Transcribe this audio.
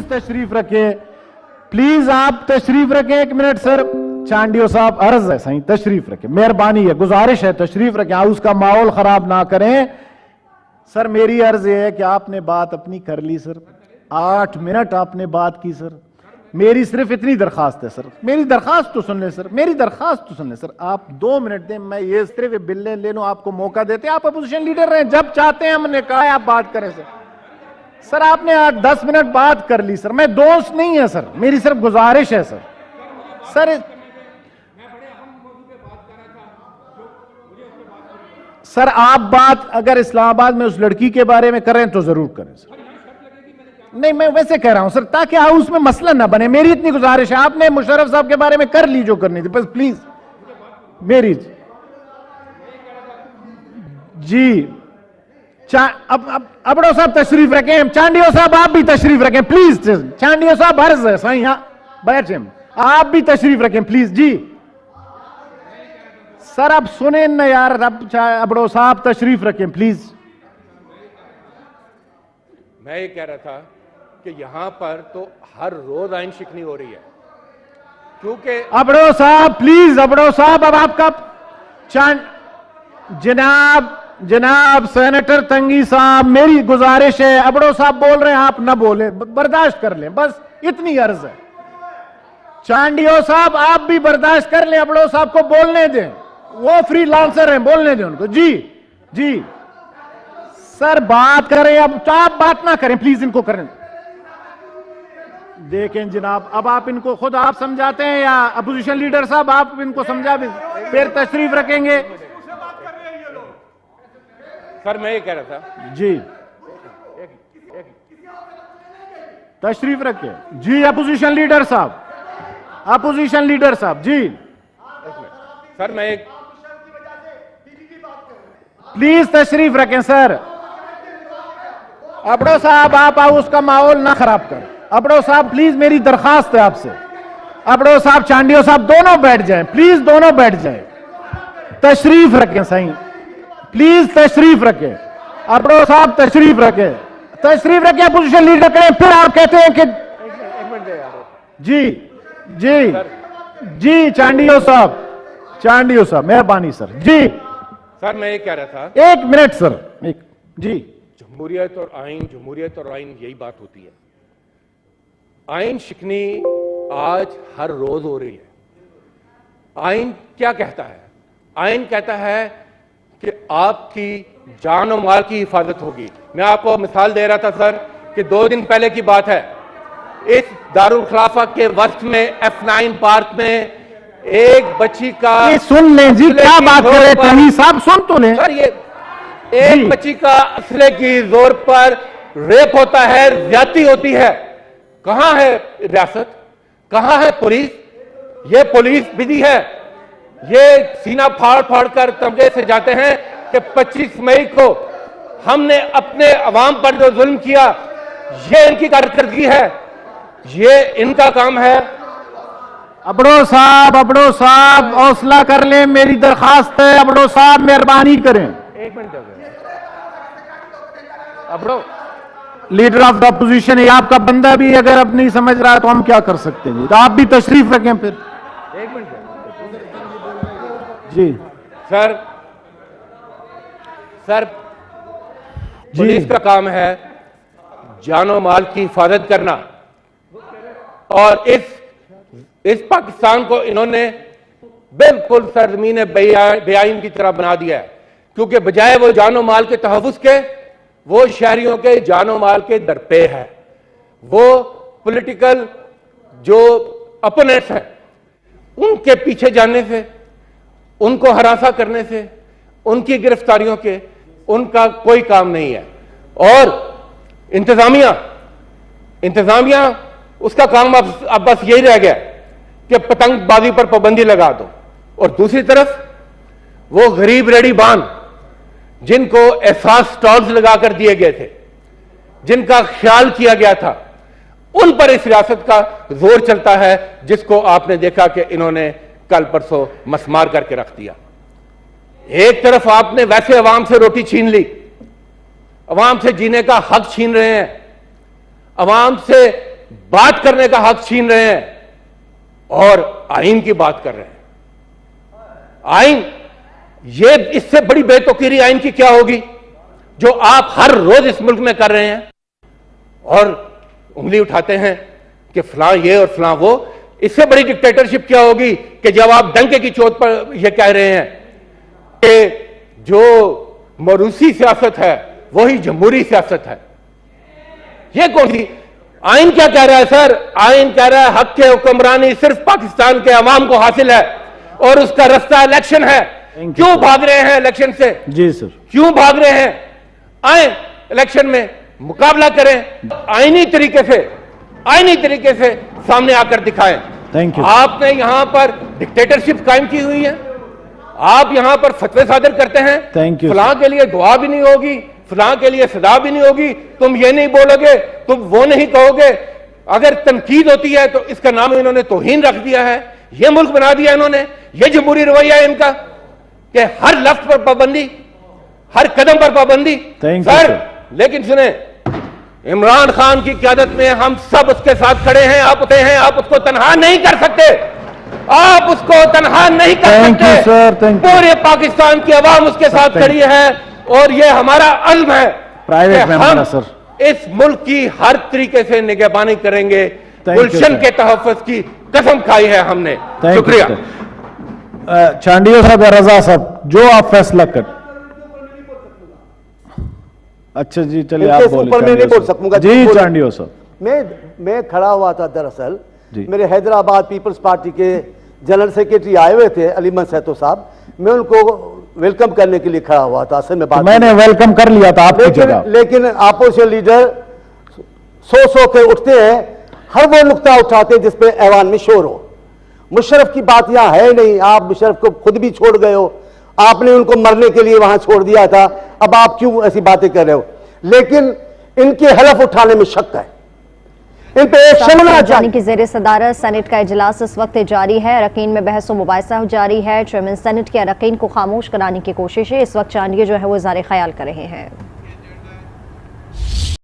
Please तशरीफ रखे, please आप तशरीफ रखें। 1 मिनट सर, चांडियो साहब अर्ज है सही, तशरीफ रखें, मेहरबानी है, गुजारिश है, तशरीफ रखें, हाउस का माहौल खराब ना करें। सर मेरी अर्ज है कि आपने बात अपनी कर ली सर, 8 मिनट आपने बात की सर, मेरी सिर्फ इतनी दरखास्त है सर, मेरी दरखास्त तो सुन ले सर, मेरी दरखास्त तो सुन ले सर, आप 2 मिनट दें, मैं ये सिर्फ बिल्ले ले लूं, आपको मौका देते हैं, आप अपोजिशन लीडर रहे, जब चाहते हैं हमने कहा है आप बात करें सर। सर आपने 8-10 मिनट बात कर ली सर, मैं दोस्त नहीं है सर, मेरी सिर्फ गुजारिश है सर। सर आप बात अगर इस्लामाबाद में उस लड़की के बारे में करें तो जरूर करें सर। नहीं मैं वैसे कह रहा हूं सर, ताकि हाउस में मसला ना बने, मेरी इतनी गुजारिश है। आपने मुशर्रफ साहब के बारे में कर ली जो करनी थी, बस प्लीज मेरी जी। अबड़ो साहब तशरीफ रखें, चांडियो साहब आप भी तशरीफ रखें प्लीज, चांडियो साहब अर्ज है सही, हाँ बैठे, आप भी तशरीफ रखें प्लीज जी। सर आप सुने ना यार, अबड़ो साहब तशरीफ रखें प्लीज। मैं ये कह रहा था कि यहां पर तो हर रोज आइन शिकनी हो रही है, क्योंकि अबड़ो साहब प्लीज, अबड़ो साहब अब आपका जनाब सेनेटर तंगी साहब, मेरी गुजारिश है, अबड़ो साहब बोल रहे हैं आप ना बोले, बर्दाश्त कर लें, बस इतनी अर्ज है। चांडियो साहब आप भी बर्दाश्त कर लें, अबड़ो साहब को बोलने दें, वो फ्री लांसर हैं, बोलने दें उनको जी जी। सर बात करें, अब तो आप बात ना करें प्लीज, इनको करें। देखें जनाब, अब आप इनको खुद आप समझाते हैं या अपोजिशन लीडर साहब आप इनको समझा भी, फिर तशरीफ रखेंगे। सर मैं ये कह रहा था जी, तशरीफ रखे जी अपोजिशन लीडर साहब, अपोजिशन लीडर साहब जी। सर मैं एक प्लीज तशरीफ रखें सर। अबड़ो साहब आप उसका माहौल ना खराब कर, अबड़ो साहब प्लीज मेरी दरखास्त है आपसे, अबड़ो साहब चांडियो साहब दोनों बैठ जाएं प्लीज, दोनों बैठ जाएं, तशरीफ रखें सही, प्लीज तशरीफ रखें, अबड़ो साहब तशरीफ रखें, तशरीफ रखें, अपोजिशन लीडर करें, फिर आप कहते हैं कि जी जी जी। चांडियो साहब मेहरबानी सर जी। सर मैं ये कह रहा था 1 मिनट सर, एक जी। जमहूरियत और आइन यही बात होती है। आइन शिकनी आज हर रोज हो रही है। आइन क्या कहता है? आइन कहता है कि आपकी जान और माल की हिफाजत होगी। मैं आपको मिसाल दे रहा था सर कि 2 दिन पहले की बात है, इस दारुल खिलाफा के वक्त में F9 पार्क में एक बच्ची का, ये सुन लें जी, क्या बात कर रहे हैं साहब, सुन तो लें सर, ये एक बच्ची का असले की जोर पर रेप होता है, ज्यादती होती है। कहां है रियासत, कहां है पुलिस? ये पुलिस विधि है, ये सीना फाड़ फाड़ कर तमगे से जाते हैं कि 25 मई को हमने अपने अवाम पर जो जुल्म किया, ये इनकी कारकर्दगी है, ये इनका काम है। अबड़ो साहब हौसला कर लें, मेरी दरखास्त है, अबड़ो साहब मेहरबानी करें। 1 मिनट हो गया। Abro leader of the opposition है, आपका बंदा भी अगर अब नहीं समझ रहा है तो हम क्या कर सकते हैं, तो आप भी तशरीफ रखें फिर। 1 मिनट जी सर पुलिस का काम है जानो माल की हिफाजत करना, और इस पाकिस्तान को इन्होंने बिल्कुल सरजमीन बेआइन की तरह बना दिया है, क्योंकि बजाय वो जानो माल के तहफ़्फ़ुज़ के, वो शहरियों के जानो माल के दरपे है। वो पॉलिटिकल जो अपोनेंट्स हैं उनके पीछे जाने से, उनको हरासा करने से, उनकी गिरफ्तारियों के उनका कोई काम नहीं है। और इंतजामिया उसका काम अब बस यही रह गया कि पतंगबाजी पर पाबंदी लगा दो। और दूसरी तरफ वो गरीब रेहड़ीबान जिनको एहसास स्टॉल्स लगाकर दिए गए थे, जिनका ख्याल किया गया था, उन पर इस रियासत का जोर चलता है, जिसको आपने देखा कि इन्होंने कल परसों मसमार करके रख दिया। एक तरफ आपने वैसे अवाम से रोटी छीन ली, अवाम से जीने का हक छीन रहे हैं, अवाम से बात करने का हक छीन रहे हैं और आइन की बात कर रहे हैं। आइन, ये इससे बड़ी बेतुकीरी आइन की क्या होगी जो आप हर रोज इस मुल्क में कर रहे हैं और उंगली उठाते हैं कि फलां ये और फलां वो। इससे बड़ी डिक्टेटरशिप क्या होगी कि जब आप डंके की चोट पर यह कह रहे हैं कि जो मरूसी सियासत है वही जमहूरी सियासत है। यह कौन सी आइन क्या कह रहा है सर? आइन कह रहा है हक के हुक्मरानी सिर्फ पाकिस्तान के अवाम को हासिल है और उसका रास्ता इलेक्शन है। क्यों भाग रहे हैं इलेक्शन से? जी सर, क्यों भाग रहे हैं? आए इलेक्शन में मुकाबला करें, आईनी तरीके से सामने आकर दिखाएं। Thank you. आपने यहां पर डिक्टेटरशिप कायम की हुई है, आप यहां पर फतवे सादर करते हैं। Thank you. फलां के लिए दुआ भी नहीं होगी, फलां के लिए सदा भी नहीं होगी, तुम ये नहीं बोलोगे, तुम वो नहीं कहोगे। अगर तनकीद होती है तो इसका नाम इन्होंने तौहीन रख दिया है। ये मुल्क बना दिया इन्होंने, ये जमहूरी रवैया है इनका कि हर लफ्ज पर पाबंदी, हर कदम पर पाबंदी। सर लेकिन सुने, इमरान खान की क़यादत में हम सब उसके साथ खड़े हैं। आप उसको तनहा नहीं कर सकते, आप उसको तनहा नहीं कर सकते। पूरे पाकिस्तान की आवाम उसके साथ खड़ी है और ये हमारा अज़्म है प्राइवेट हम इस मुल्क की हर तरीके से निगहबानी करेंगे। गुलशन के तहफ़्फ़ुज़ की कसम खाई है हमने। शुक्रिया। चांडियो साहब या रजा साहब, जो आप फैसला कर। अच्छा जी, चलिए आप बोलिए। ऊपर मैं नहीं बोल सकूंगा जी चांडियो साहब। मैं खड़ा हुआ था, दरअसल मेरे हैदराबाद पीपल्स पार्टी के जनरल सेक्रेटरी आए हुए थे अलीमन सहतो साहब, मैं उनको वेलकम करने के लिए खड़ा हुआ था। असल में बात मैंने वेलकम कर लिया था आपकी जगह, लेकिन अपोजिशन लीडर सो के उठते हैं, हर वो नुक्ता उठाते हैं जिसपे ऐवान में शोर हो। मुशर्रफ की बात यहां है नहीं, आप मुशर्रफ को खुद भी छोड़ गए हो, आपने उनको मरने के लिए वहां छोड़ दिया था, अब आप क्यों ऐसी बातें कर रहे हो? लेकिन इनके हलफ उठाने में शक है, इन पे एक्शन होना चाहिए। की ज़ेरे सदारत सेनेट का इजलास इस वक्त जारी है, अरकान में बहस व मुबाहिसा जारी है। चेयरमैन सेनेट के अरकान को खामोश कराने की कोशिश है। इस वक्त चांडियो जो है वो इज़हार ख्याल कर रहे हैं।